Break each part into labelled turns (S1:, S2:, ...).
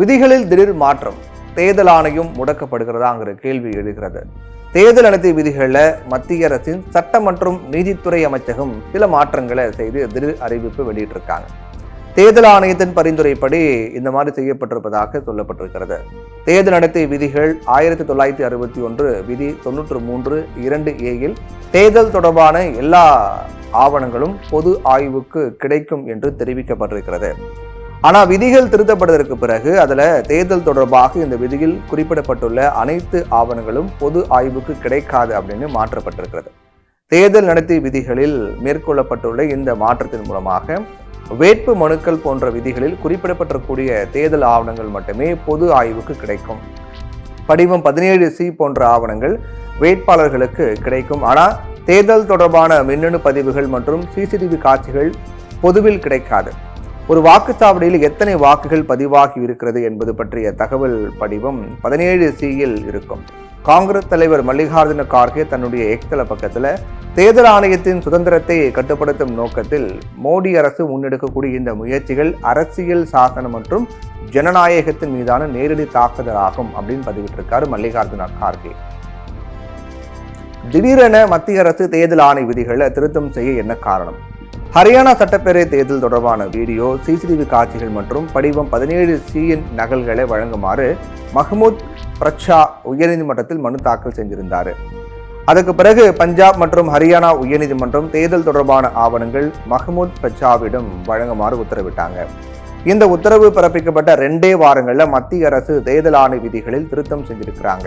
S1: விதிகளில் திடீர் மாற்றம், தேர்தல் ஆணையம் முடக்கப்படுகிறதாங்கிற கேள்வி எழுகிறது. தேர்தல் நடத்தை விதிகளில் மத்திய அரசின் சட்ட மற்றும் நீதித்துறை அமைச்சகம் சில மாற்றங்களை செய்து திடீர் அறிவிப்பு வெளியிட்டிருக்காங்க. தேர்தல் ஆணையத்தின் பரிந்துரைப்படி இந்த மாதிரி செய்யப்பட்டிருப்பதாக சொல்லப்பட்டிருக்கிறது. தேர்தல் நடத்தை விதிகள் 1961 விதி 93(2)(a)ல் தேர்தல் தொடர்பான எல்லா ஆவணங்களும் பொது ஆய்வுக்கு கிடைக்கும் என்று தெரிவிக்கப்பட்டிருக்கிறது. ஆனால் விதிகள் திருத்தப்படுவதற்கு பிறகு அதில் தேர்தல் தொடர்பாக இந்த விதியில் குறிப்பிடப்பட்டுள்ள அனைத்து ஆவணங்களும் பொது ஆய்வுக்கு கிடைக்காது அப்படின்னு மாற்றப்பட்டிருக்கிறது. தேர்தல் நடத்தை விதிகளில் மேற்கொள்ளப்பட்டுள்ள இந்த மாற்றத்தின் மூலமாக வேட்பு மனுக்கள் போன்ற விதிகளில் குறிப்பிடப்பட்டிருக்கூடிய தேர்தல் ஆவணங்கள் மட்டுமே பொது ஆய்வுக்கு கிடைக்கும். படிவம் 17C போன்ற ஆவணங்கள் வேட்பாளர்களுக்கு கிடைக்கும். ஆனால் தேர்தல் தொடர்பான மின்னணு பதிவுகள் மற்றும் சிசிடிவி காட்சிகள் பொதுவில் கிடைக்காது. ஒரு வாக்குச்சாவடியில் எத்தனை வாக்குகள் பதிவாகி இருக்கிறது என்பது பற்றிய தகவல் படிவம் 17C-யில் இருக்கும். காங்கிரஸ் தலைவர் மல்லிகார்ஜுன கார்கே தன்னுடைய எக்ஸ்தல பக்கத்தில் தேர்தல் ஆணையத்தின் சுதந்திரத்தை கட்டுப்படுத்தும் நோக்கத்தில் மோடி அரசு முன்னெடுக்கக்கூடிய இந்த முயற்சிகள் அரசியல் சாசனம் மற்றும் ஜனநாயகத்தின் மீதான நேரடி தாக்குதலாகும் அப்படின்னு பதிவிட்டிருக்காரு மல்லிகார்ஜுன கார்கே. திடீரென மத்திய அரசு தேர்தல் ஆணைய விதிகளை திருத்தம் செய்ய என்ன காரணம்? ஹரியானா சட்டப்பேரவை தேர்தல் தொடர்பான வீடியோ, சிசிடிவி காட்சிகள் மற்றும் படிவம் 17C-யின் நகல்களை வழங்குமாறு மஹ்மூத் பிரச்சா உயர்நீதிமன்றத்தில் மனு தாக்கல் செஞ்சிருந்தார். அதற்கு பிறகு பஞ்சாப் மற்றும் ஹரியானா உயர்நீதிமன்றம் தேர்தல் தொடர்பான ஆவணங்கள் மஹ்மூத் பிரச்சாவிடம் வழங்குமாறு உத்தரவிட்டாங்க. இந்த உத்தரவு பிறப்பிக்கப்பட்ட 2 வாரங்களில் மத்திய அரசு தேர்தல் ஆணைய விதிகளில் திருத்தம் செஞ்சிருக்கிறாங்க.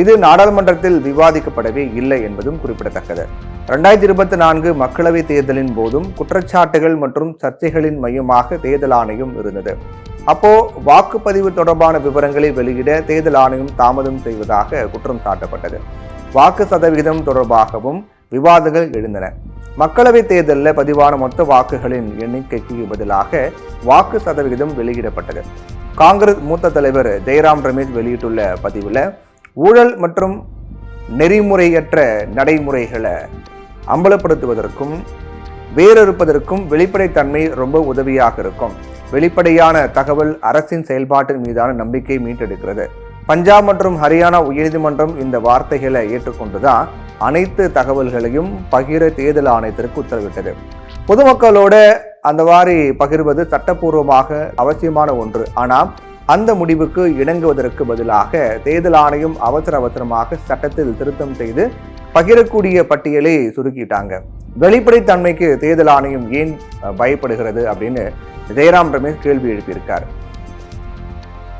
S1: இது நாடாளுமன்றத்தில் விவாதிக்கப்படவே இல்லை என்பதும் குறிப்பிடத்தக்கது. 2024 மக்களவை தேர்தலின் போதும் குற்றச்சாட்டுகள் மற்றும் சர்ச்சைகளின் மையமாக தேர்தல் ஆணையம் இருந்தது. அப்போ வாக்குப்பதிவு தொடர்பான விவரங்களை வெளியிட தேர்தல் ஆணையம் தாமதம் செய்வதாக குற்றம் சாட்டப்பட்டது. வாக்கு சதவிகிதம் தொடர்பாகவும் விவாதங்கள் எழுந்தன. மக்களவை தேர்தலில் பதிவான மொத்த வாக்குகளின் எண்ணிக்கைக்கு பதிலாக வாக்கு சதவிகிதம் வெளியிடப்பட்டது. காங்கிரஸ் மூத்த தலைவர் ஜெயராம் ரமேஷ் வெளியிட்டுள்ள பதிவில் ஊழல் மற்றும் நெறிமுறையற்ற நடைமுறைகளை அம்பலப்படுத்துவதற்கும் வேறறுப்பதற்கும் வெளிப்படைத்தன்மை ரொம்ப உதவியாக இருக்கும். வெளிப்படையான தகவல் அரசின் செயல்பாட்டின் மீதான நம்பிக்கை மீட்டெடுக்கிறது. பஞ்சாப் மற்றும் ஹரியானா உயர்நீதிமன்றம் இந்த வார்த்தைகளை ஏற்றுக்கொண்டுதான் அனைத்து தகவல்களையும் பகிர தேர்தல் ஆணையத்திற்கு உத்தரவிட்டது. பொதுமக்களோட அந்த மாதிரி பகிர்வது சட்டப்பூர்வமாக அவசியமான ஒன்று. ஆனால் அந்த முடிவுக்கு இணங்குவதற்கு பதிலாக தேர்தல் ஆணையம் அவசரமாக சட்டத்தில் திருத்தம் செய்து பகிரக்கூடிய பட்டியலை சுருக்கிட்டாங்க. வெளிப்படைத்தன்மைக்கு தேர்தல் ஆணையம் ஏன் பயப்படுகிறது அப்படின்னு ஜெயராம் ரமேஷ் கேள்வி எழுப்பியிருக்கார்.